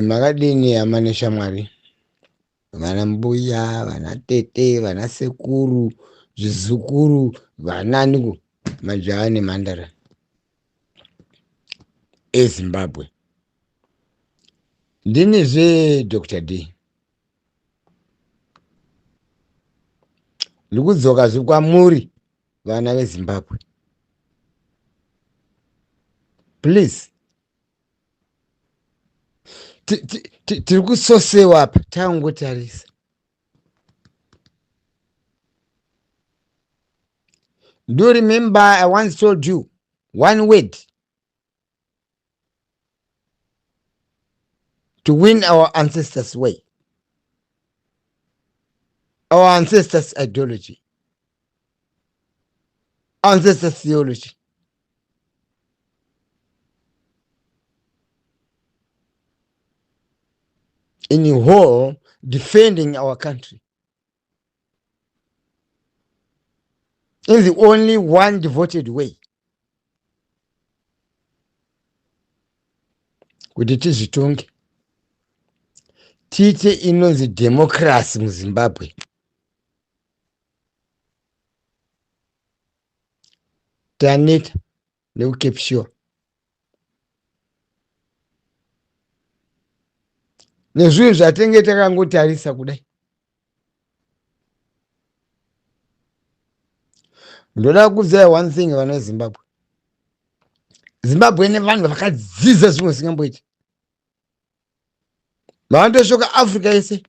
Makadini amane shamwari. Vana mbuya, vana tete, vana sekuru, zvizukuru, vananiku, majaha nemhandara eZimbabwe. Ndinizve Dr. D. Ndikudzoka kwamuri vana veZimbabwe. Please. Tiri kusosewa apa tangotarisa. Do you remember I once told you one word to win our ancestors' way, our ancestors' ideology, ancestors' theology. In the whole, defending our country. In the only one devoted way. Kuti tizvitonge. Tiite inonzi democracy muZimbabwe. Taneta nekuCape Shore. Nezvinhu zvatenge takangotarisa kudai. Ndoda kukuudzai one thing vana veZimbabwe. Zimbabwe ine vanhu vakadzidza zvimwe zvisingamboiti. Vandoshoka Africa yese.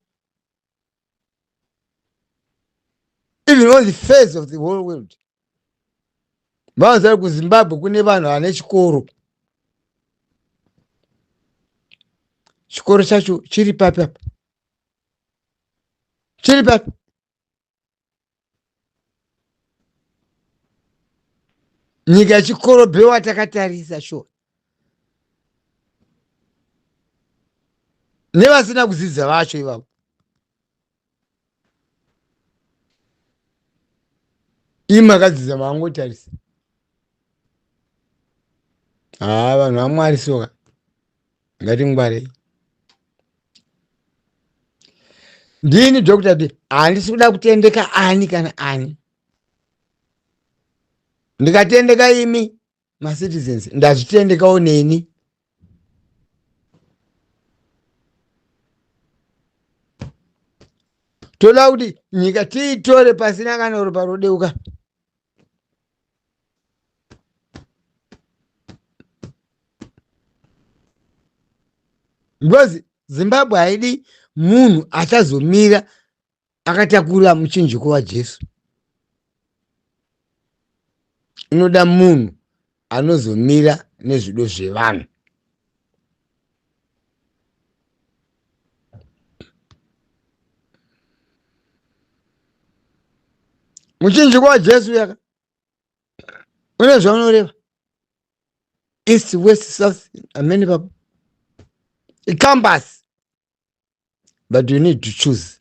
Even on the face of the whole world. Vanhu kuZimbabwe kune vanhu vane chikoro. Chikoro chacho chiri papi apa. Chiri papi. Nyika yechikoro bewa takatarisa sho. Nevasina kudzidza vacho ivavo. Imi makadzidza mangotarisa. Vanhu vaMwari soka. Ngatingwarei. Ndini Dr. D. Handisi kuda kutendeka ani kana ani. Ndikatendeka imi ma-citizens ndazvitendekawo neni. Toda kuti nyika tiitore pasina kana ropa rodeuka. Because Zimbabwe haidi munhu achazomira akatakura muchinjiko waJesu. Inoda munhu anozomira nezvido zvevanhu. Muchinjiko waJesu yaka. Une zvaunoreva. East, west, south, many people. A compass. But you need to choose.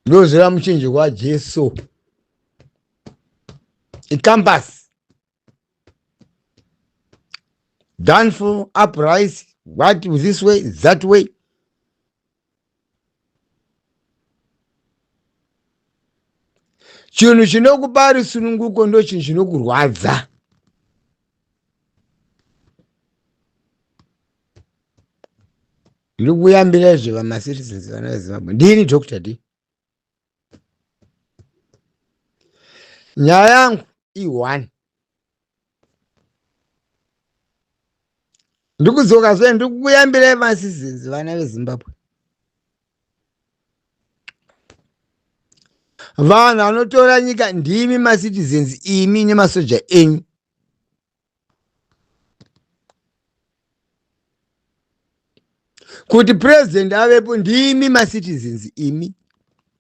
Those are muchinjiko waJesu. A compass. Downfall, uprise, what this way, that way. Chinhu chinokubari sununguko ndo chinhu chinokurwadza. Ndikuyambira zve vama-citizens vana veZimbabwe. Ndini Dr. D. Nyaya yangu i1. Ndikudzoka zve ndikuyambira vama-citizens vana veZimbabwe. Vanhu vanotora nyika ndimi ma-citizens imi nemasoja enyu. Kuti president avepo ndimi ma-citizens imi.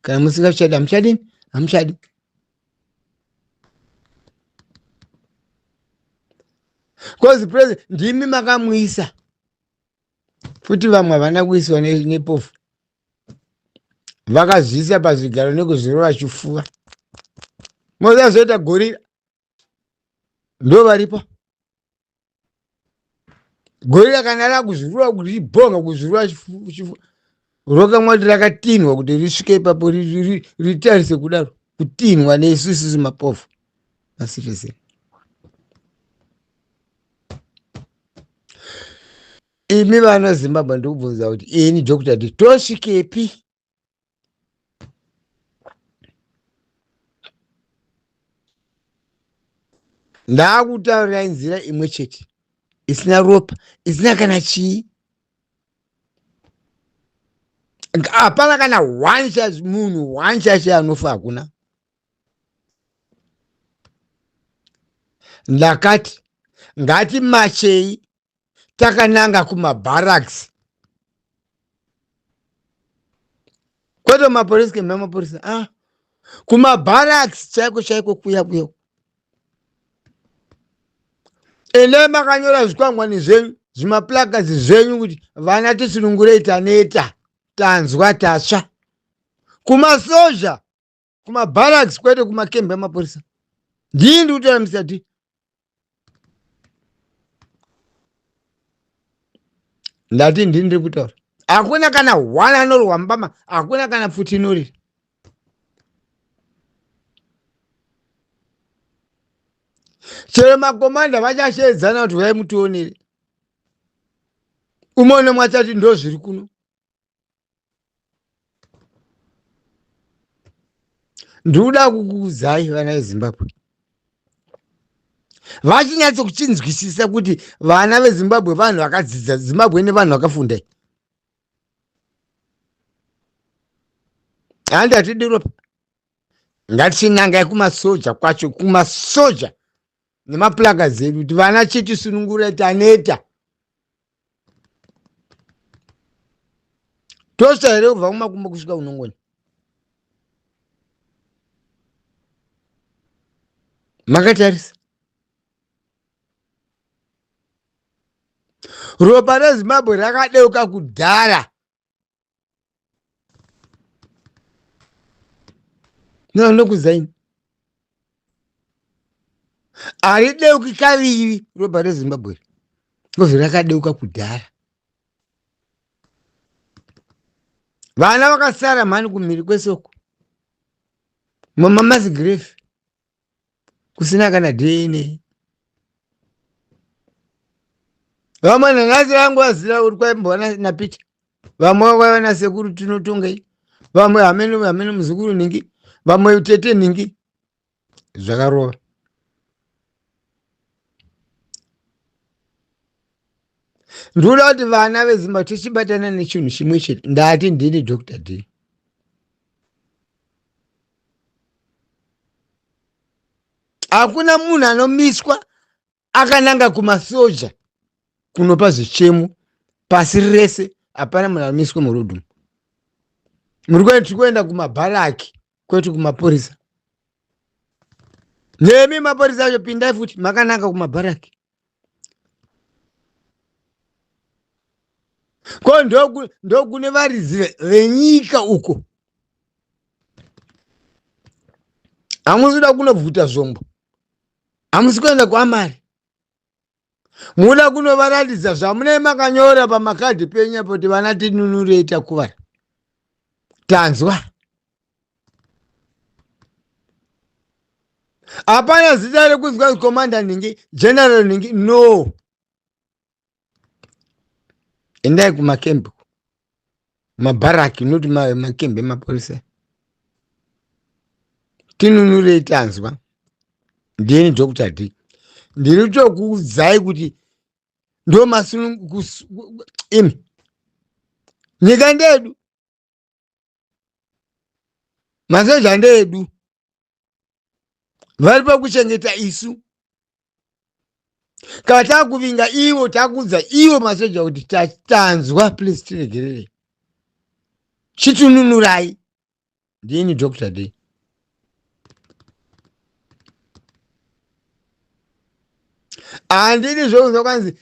Kana musingachadi hamuchadini? Hamuchadi. Because president ndimi makamuisa. Futi vamwe havana kuiswa nepofu. Vakazviisa pazvigaro nekuzvirova chifuva. Mozazoita gorira. Ndo varipo. gorira kana rakuzurura kuti ribhonga kuzurura rokamwati rakatinhwa kuti risvike ipapo ritarise kudaro kutinhwa neisusu mapofu masitizeni. Imi vana Zimbabwe ndikubvunza kuti ini Dr. D tosvikepi? Ndakutaurirai nzira imwe chete isina ropa, isina kana chii. Hapana kana munhu wanshashe anofa, hakuna. Ndakati ngati machei takananga kumabharaks, kwete maporisa kemha maporisa, kumabharaks chaiko kuya ene makanyora zvikwangwani zvenyu, zvimaplakazi zvenyu kuti vana tisunungurei taneta, tanzwa, tatsva. Kumasoja, kumabharaks kwete kumakembe emaporisa. Ndii ndikutaura Mr. D. Ndati ndii ndiri kutaura. Hakuna kana hwana anorwa mbama, hakuna kana pfuti inorira. Chero makomanda vachashedzana kuti vai mutionere. Umone mwachati ndo zviri kuno. Ndikuda kukuudzai vana veZimbabwe. Vachinyatso kuchinzwisisa kuti vana veZimbabwe vanhu vakadzidza, Zimbabwe nevanhu vakafunda. Handati ropa. Ngatichinangai kumasoja kwacho, kumasoja nemaplaka zedu kuti vana chitisunungure taneta. Tosha here kubva kumakumbo kusvika unongoni. Makatarisa. Ropa reZimbabwe rakadeuka kudhara. Nokuzaini. Harideuki kaviri ropa reZimbabwe. Ngozi rakadeuka kudhara. Vana vakasara mhani kumhiri kwesoko. Mamamazi grave. Kusina kana DNA. Vamwe nanhasi rangu vazira uri kwaimbona napicha. Vamwe vaiona sekuru tinotongei. Vamwe hamene muzukuru ningi. Vamwe utete ningi. Zvakarova. Ndikuda kuti vana veZimbabwe tichibatana nechinhu chimwe chete. Ndati ndini Dr. D. Hakuna munhu anomiswa akananga kumasoja kunopa zvichemo pasi rese. Hapana munhu anomiswa murodhi. Tiri kuenda kumabharaki kwete kumaporisa. Nemi maporisa acho pindai futi makananga kumabharaki. Ko ndokune varizi venyika uko. Hamusi kuda kunobvuta zvombo. Hamusi kuenda kuamari. Muda kunovaratidza zvamune makanyora pamakadhi penyu kuti vana tinunurei takuvara. Tanzwa. Hapana zita rekuzwa komanda ningi, general ningi, no. Endai kumakembe. Mabharaki noti makembe maporisa. Tinunurei tanzwa. Ndini Dr. D. Ndiri kutokuudzai kuti ndo masunungu imi. Nyika ndedu. Masoja ndedu. Vari pakuchengeta isu. Kana takuvinga ivo takudza ivo masoja kuti tanzwa, please tiregerere. Chitununurai. Ndini Dr. D. Handidi zvokuza kwanzi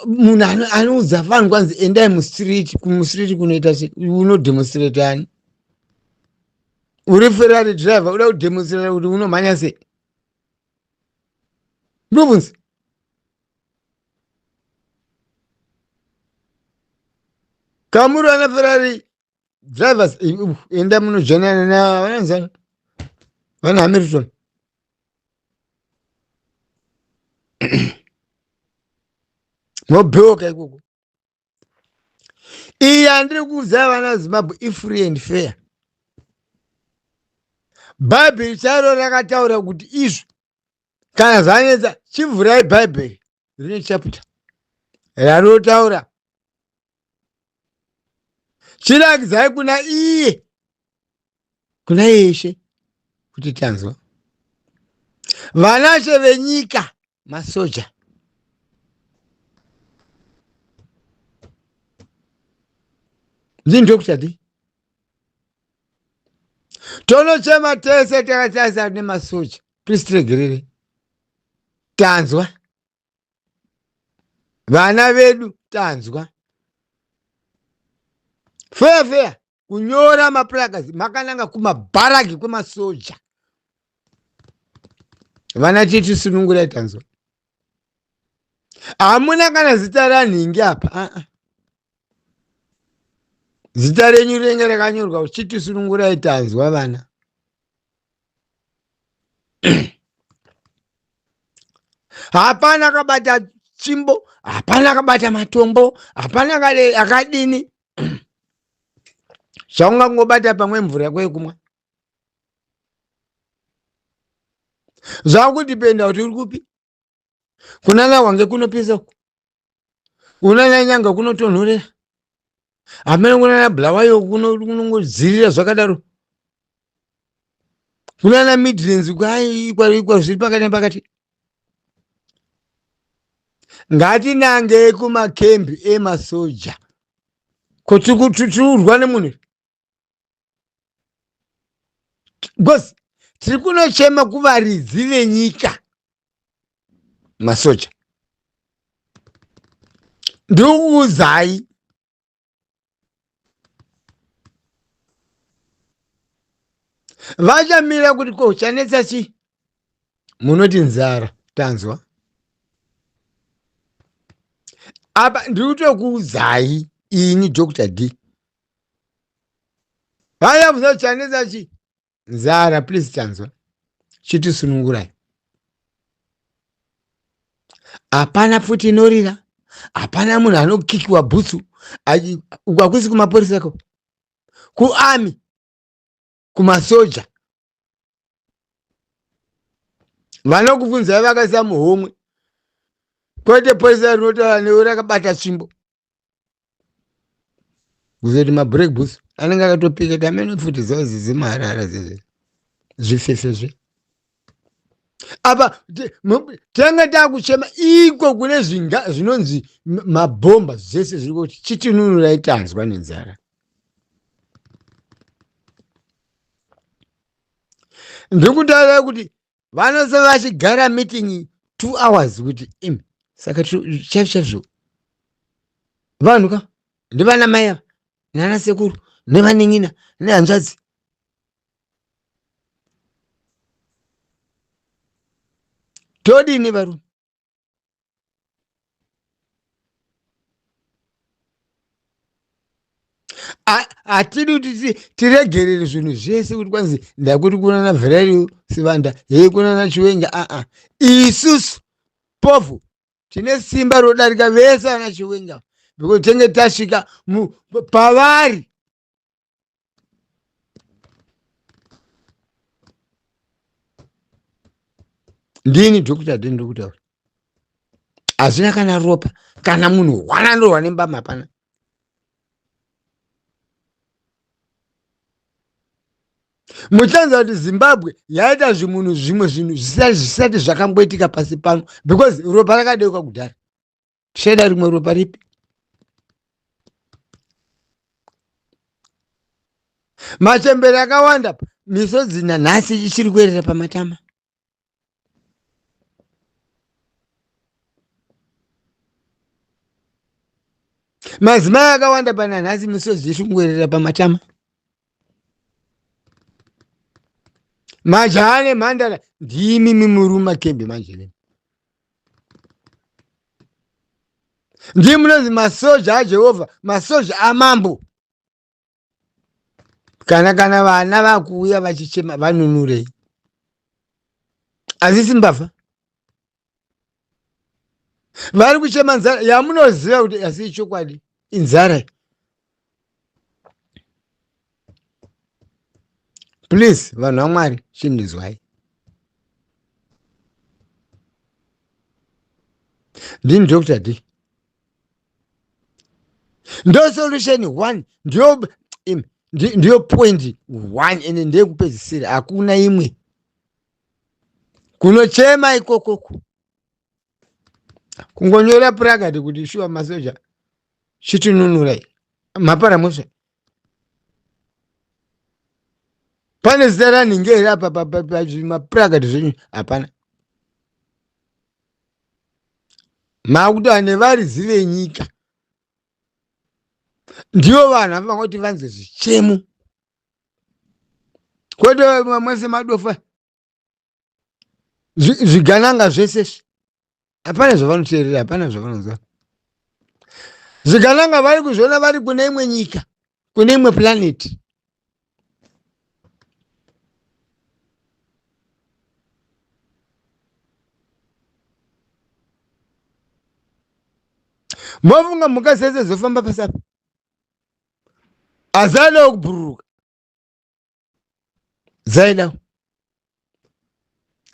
munhu anoudza vanhu kwanzi endai kumusiriti kunoita sei, unodemonstrate ani? Uri Ferrari driver uda kudemonstrate kuti unomhanya sei? Ndobvunza. Kamuru ana Ferrari drivers enda munojanana na vananzana vana Hamilton. Mobheuka ikoko. Iyi handiri kuudza vana veZimbabwe ifree and fair. Bhaibheri charo rakataura kuti izvi kana zvanetsa chivhurai bhaibheri rine chapita ranotaura chirakidzai kuna iye kuna yeshe kuti tanzwa vanashe venyika masoja ndindokutadhi tonochema tese takatarisa nemasoja prisitiregerere tanzwa vana vedu tanzwa feya kunyora maplakazi makananga kumabharaki kwemasoja vana titisunungurai tanzwa hamuna kana zita ranhingi apa zita renyu rinenge rakanyorwa uchitisunungurai tanzwa vana. Hapana kabata chimbo, hapana kabata matombo, hapana akadini. Shaunga ngobata pamwe mvura yako yekumwa. Zvakudipenda kuti uri kupi. Kunana wange kunopisa ku. Kunana nyanga kunotonhorera. Amene kunana Bulawayo kunongodzirira zvakadaro. Kunana Midlands kwa zviri pakati pakati. Ngatinange kumakembi emasoja kuti kutiturwa nemunhu gosi tiri kunochema kuvaridzi venyika masoja ndikukuudzai vachamira kuti ko chanetsa chi munoti nzara tanzwa apa ndikutokuudzai ini Dr. D vaya kuza chanetsa chi nzara please tanzwa chitisunungurai hapana futi inorira hapana munhu anokikiwa bhutsu ukakwisi kumaporisa ko kuami kumasoja vanokubvunzai vakaisa muhomwe kwete porisa rinotaura newe rakabata tsvimbo kuzoti mabreak boots anenge akatopiketa amene futi zao zizimaharara zvifefezve apa tenge takuchema iko kune zvinonzi mabhomba zvese zviri kuti chitinunurai tanzwa nenzara ndikutaura kuti vanosava vachigara meeting 2 hours kuti imi saka chaizvo vanhu ka ndivana mai ava nana sekuru nevaning'ina nehanzvadzi todini varume hatidi kuti tiregerere zvinhu zvese kuti kwanzi ndakuti kunana Vherario Sivanda hei kunana Chiwenga isusu pofu tine simba rodarika vese vana Chiwenga because tenge tasvika pavari ndini Dr. D ndokutaura hazvina kana ropa kana munhu hwanandorwa nembama hapana muchanza kuti Zimbabwe yaita zvimunhu zvimwe zvinhu zvisati zvakamboitika pasi pano because ropa rakadeuka kudhara tichaida rimwe ropa ripi machembere akawanda misodzi nanhasi ichiri kuerera pamatama madzimai akawanda pananhasi misodzi ichiri kuerera pamatama majaha nemhandara ndimi muri mumakembi manje ndii munonzi masoja ajehovha, masoja amambo. Kana vana vakuuya vachichema vanunurei, hazisi mbavha. Vari kuchema nzara yamunoziva kuti asi chokwadi inzara. Please, vanhu vaMwari, chindinzwai. Ndini Dr. D. Ndo solution 1 ndiyo point 1 ende ndeyekupedzisira, hakuna imwe. Kunochema ikokoko kungonyora pragati kuti shuwa masoja chitinunurai mapara mosva. Pane zita ranhinge here apa pazvimapuragati zvenyu? Hapana. Maakutaura nevarizi venyika ndivo vanhu avangoti vanze zvichemo, kwete mwese madofa zvigananga zvese. Hapana zvavanoteerera, hapana zvavanonzwa. Zvigananga vari kuzviona vari kune imwe nyika, kune imwe planeti. Mofunga mhuka dzese dzofamba pasapa hazaidawo kubhururuka, dzaidawo.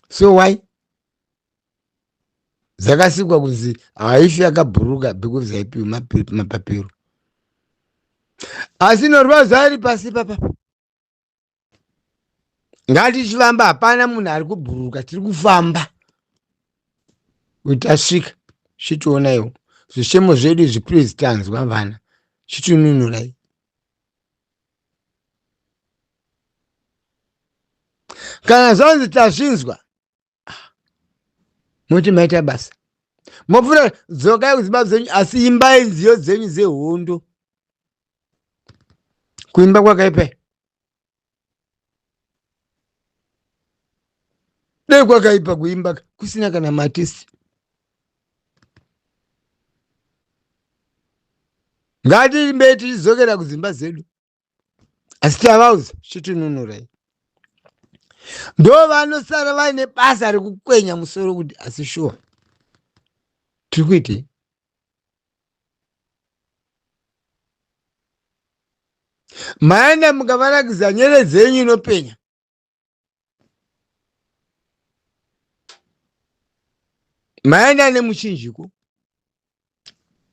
So why dzakasikwa kunzi haifi yakabhururuka because dzaipiwa mapapiro? Asi norwadzo ari pasi papapa. Ngatichifamba, hapana munhu ari kubhururuka, tiri kufamba kuti tasvika. Chitionaiwo zvishemo zvedu izvi, please tanzwa vana, chitinunurai. Kana zvanzi tazvinzwa, moti maita basa, mopfuura dzokai kudzimba dzenyu, asi imbai nziyo dzenyu dzehondo. Kuimba kwakaipa, dei kwakaipa kuimba kusina kana matisi. Ngatiimbei tichidzokera kudzimba dzedu, asi tavauza chitinunurai. Ndo vanosara vaine basa rekukwenya musoro kuti asi shuwa tiri kuitei. Maenda mukavarakidza nyeredzi yenyu inopenya, maenda nemuchinjiko,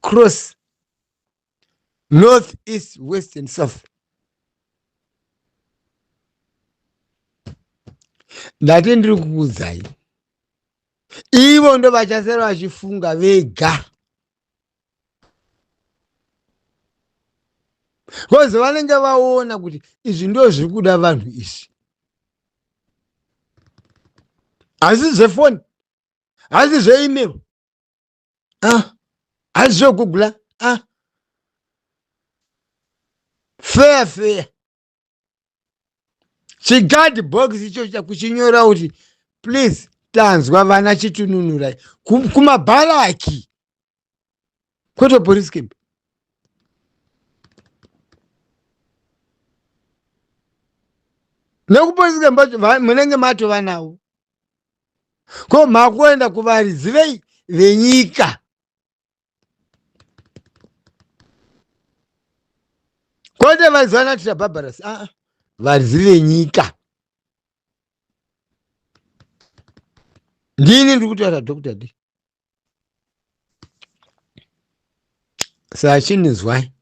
cross, north, east, west and south. Ndati ndiri kukuudzai, ivo ndo vachasara vachifunga vega, kozi vanenge vaona kuti izvi ndo zviri kuda vanhu izvi. Hazisi zvefoni, hazisi zveemail, hazisi zvekugula, fair. Chigadi box icho kuchinyora kuti please tanzwa vana chitinunurai, kumabharaki, kwete police camp. Nekupolice camp munenge matova nawo. Ko makuenda kuvaridzi venyika. Kwete varidzi vanatira Barbaras, varidzi venyika. Ndini ndiri kutaura Dr. D. Saka chindinzwai,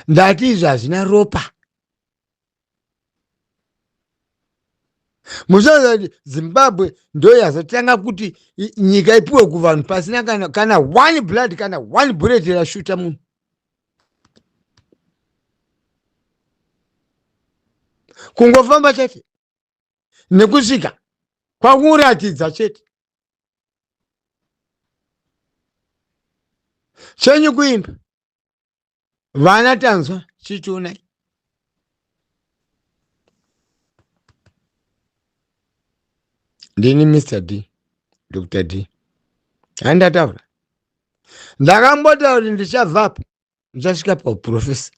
ndati izvi hazvina ropa. Muchaziva kuti Zimbabwe ndo yazotanga kuti nyika ipiwe kuvanhu pasina kana one blood, kana one bullet rashuta munhu. Kungofamba chete nekusvika kwakuratidza chete, chenyu kuimba. Vana tanzwa chitionai. Ndini Mr. D, Dr. D. Handataura. Ndakambota kuti ndichabvapo ndichasvika pauprofesa.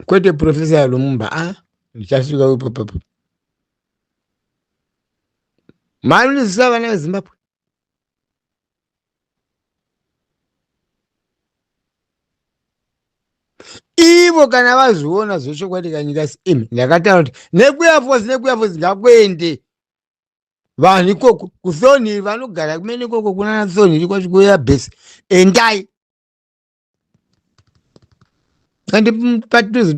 Kwete profesa yaLumumba, ndichasvika ipapo. Manozisa vana veZimbabwe. Ivo kana vazviona zvechokwadi kanyika imi ndakataura kuti nekuyafosi ngakwende vanhu ikoko kuSoni vanogara kumene ikoko kuna Soni iri kwachikuya bhesi endai kandi patuzi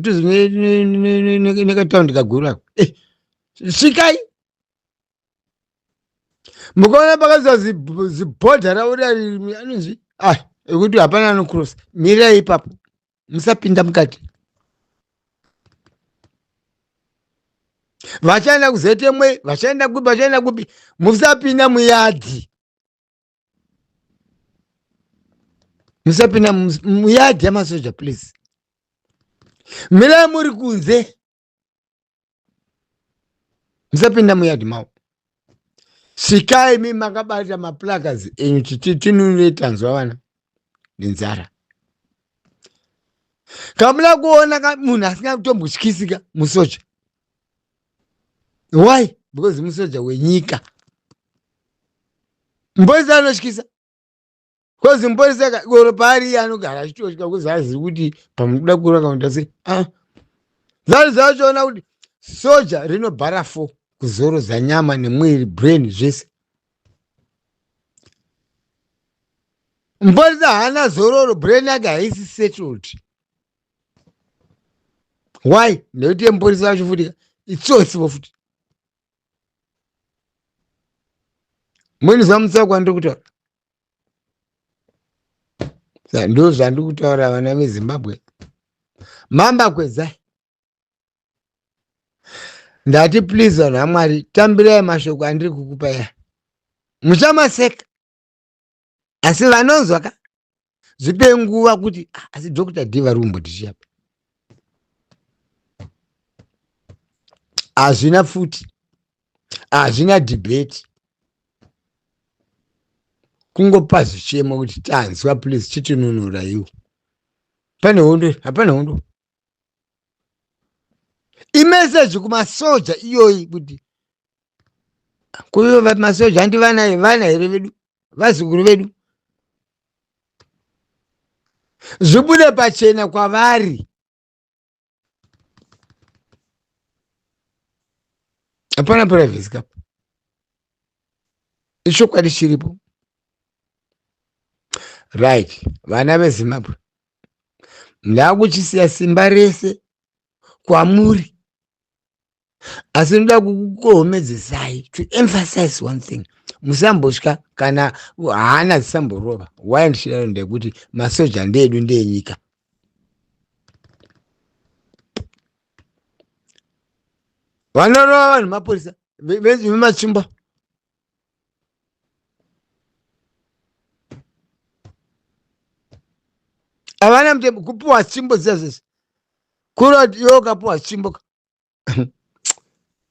nekataundi kaguru svikai mukaona pakaziva zibhodha ravo anonzi ekuti hapana anokurosa mirai ipapo musapinda mukati. Vachaenda kuZetemwe, vachaenda kupi, musapinda muyadhi. Musapinda muyadhi yamasoja, please. Mirai muri kunze. Musapinda muyadhi mawo. Svikai mi makabata maplakazi enyu tinunure tanzwa vana nenzara. Kamuna kuona munhu asina kutombotyisika musoja. Why? Because musoja wenyika. Mporisa anotyisa. Because mporisa goro pari anogara achitotya kuzazi kuti pamukuda kura kaunda sei. Zari zachoona kuti soja rinobhara 4 kuzoro za nyama nemwiri brain zvese. Mporisa hana zororo brain yake haisi settled. Why? Nekuti mporisa wacho futi itsosiwo futi. Mwini zamutsa kwandiri kutaura. Ndo zvandiri kutaura vana veZimbabwe. Mamba kwezai. Ndati please vanhu vaMwari tambirai mashoko andiri kukupa ya. Muchamaseka. Asi vanonzwa ka zvipe nguva kuti asi Dr. Diva rumbotishapa. Hazvina futi. Hazvina debate. Kungopa zvichemo kuti tanzwa please chitinunura iwo. Pane hondo, hapana hondo. Imeseji kumasoja iyoyi kuti kuyo masoja handi vana here vedu, vazukuru vedu. Zvibude pachena kwavari. Hapana privacy kapo. Ishokwadi chiripo. Right, vana veZimbabwe. Ndakuchisiya simba rese kwamuri. Asi ndoda kukukohomedzesai to emphasize one thing. Musambosvika kana hana dzisamborova. Why ndichidaro ndekuti masoja ndeedu ndeenyika. Vanorova vanhu maporisa vemachimba. Havana mutemo kupuwa chimbo dzazese. Kuroti iwe ukapuwa chimbo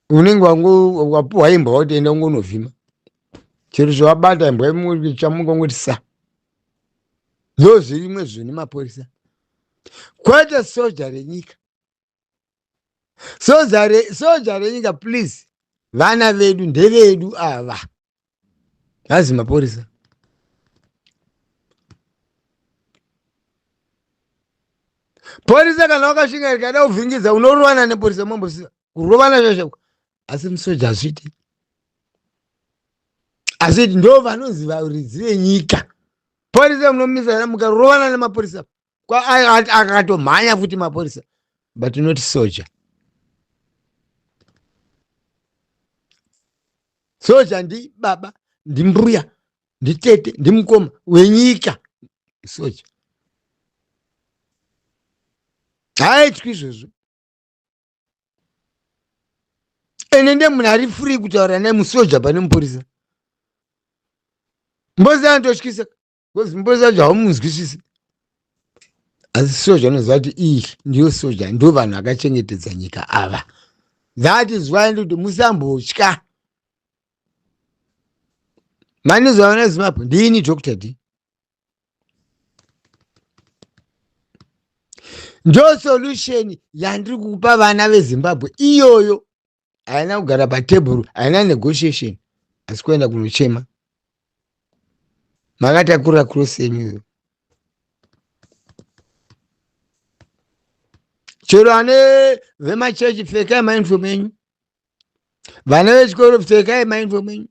unenge wapuwa imba wotoenda ungonovhima. Chero zvawabata imbwa chamungongoti sa. Ndo zvirimwe zvine maporisa. Kwete soja renyika. Soja renyika please. Vana vedu ndevedu ava. Hazi maporisa. Porisa kana wakashinga rikada kuvhingidza unorovana neporisa mwambosisa. Kurovana zvazvo. Asi musoja azviti. Azviti ndo vanoziva uridzi venyika. Porisa munomisa mukarovana nemaporisa. Akatomhanya futi maporisa. But not soja. Soja ndi baba, ndi mbuya, ndi tete, ndi mukoma wenyika. Soja. Haitwi izvozvo. Ene munhu ari free kutaura nemusoja pane muporisa. Mbozi anototyisa. Because muporisa wacho haumuzwisisi. Asi soja unoziva kuti iyi ndiyo soja, ndo vanhu vakachengetedza nyika ava. That is why ndoti musambotya. manizvaona Zimbabwe ndini Dr. D. Ndo solution yandiri kupa vana veZimbabwe iyoyo. Haina kugara patebhuru, haina negotiation, asi kuenda kunochema. Makatakura cross yenyu. Chero ane vemachechi pfekai maunifomu enyu. Vana vechikoro pfekai maunifomu enyu.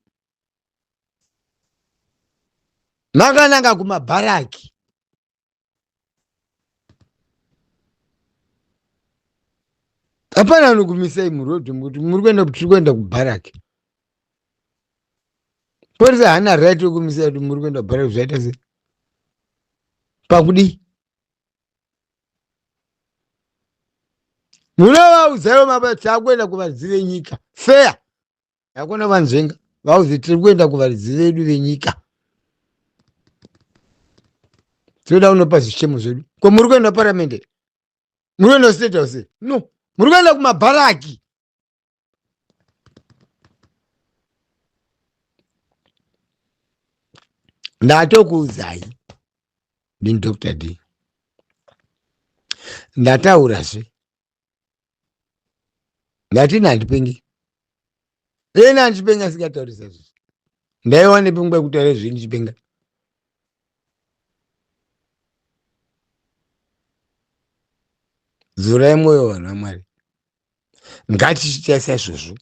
Makananga kumabharaki. Hapana anokumisai murodhi kuti tiri kuenda kubharaki. Polisi hana right yokumisai kuti muri kuenda kubharaki zvaita sei? Pakudi munovaudzawo mabasa takuenda kuvaridzi venyika. Fair. Hakuna vanzvenga. Vauzi tiri kuenda kuvaridzi vedu venyika. Tinoda kunopa zvichemo zvedu. Ko muri kuenda paramende? Muri kuenda state house? No. Muri kuenda kumabharaki. Ndatokuudzai ndini Dr. D. Ndataurazve. Ndati nandipengi. Ena ndipenga sikataurisa zvizvi. Ndaiwa nepingwa kutaura zvinhu ndichipenga. Zurai mwoyo wana Mwari. Ngatichita saizvozvo.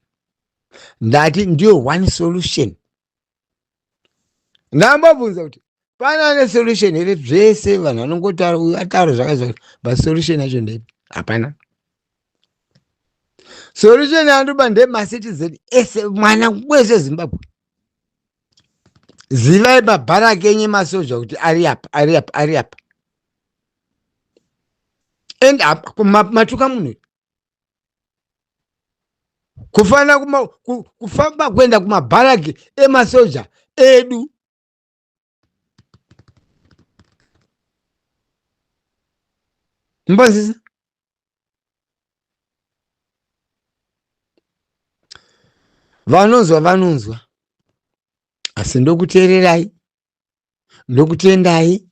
Ndati ndiyo one solution. Ndambobvunza kuti pana ne solution here zvese vanhu vanongotaura zvakazvo basi solution yacho ndeipi? Hapana. Solution yandoba ndemacitizen ese mwana wese Zimbabwe. Zivai mabharaki enye masoja kuti ari apa. And matuka munhu. Kufamba kwenda kumabharaki emasoja edu. Mbazisa? Vanonzwa. Asi ndokuteererai. Ndokutendai.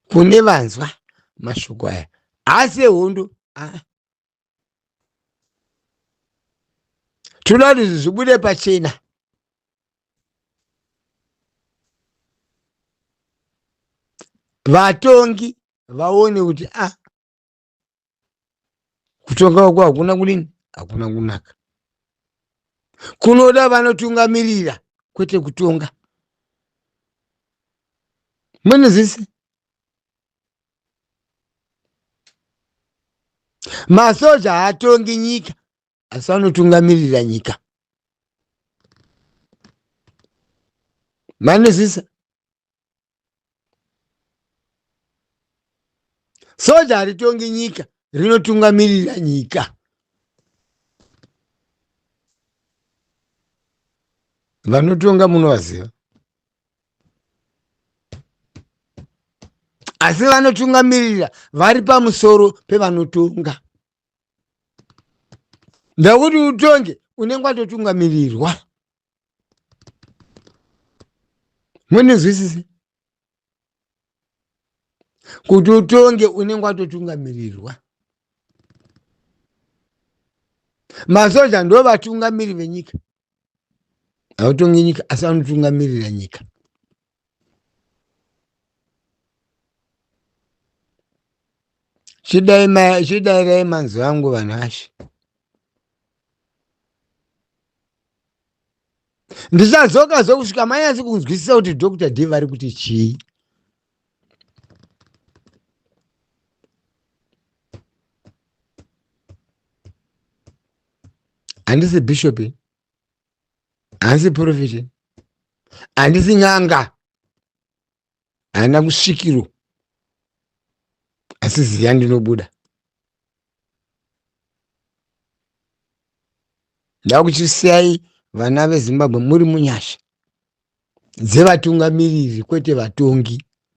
Kune vanzwa mashoko aya. Asi hondo. Toda kuti zvibude pachena. Vatongi vaone kuti kutonga uko hakuna kudini? Hakuna kunaka. Kunoda vanotungamirira kwete kutonga. Munozvisi? Masoja haatongi nyika, asi anotungamirira nyika. Manozvisa? Soja haritongi nyika, rinotungamirira nyika. Vanotonga munovaziva. Asi vanotungamirira vari pamusoro pevanotonga. Ndakuti utonge unenge watotungamirirwa. Munozwisisa? Kuti utonge unenge watotungamirirwa. Masoja ndo vatungamiri venyika. Hautongi nyika asi vanotungamirira nyika. Chidairai manzwi angu vanhashi. Ndichadzoka kusvika manyasi kunzwisisa kuti Dr. D vari kuti chii. Handisi bishop, handisi prophet, handisi nyanga, handina kusvikiro, asi ziya ndinobuda. Ndakuchisiyai vana veZimbabwe muri munyasha dzevatungamiriri kwete vatongi.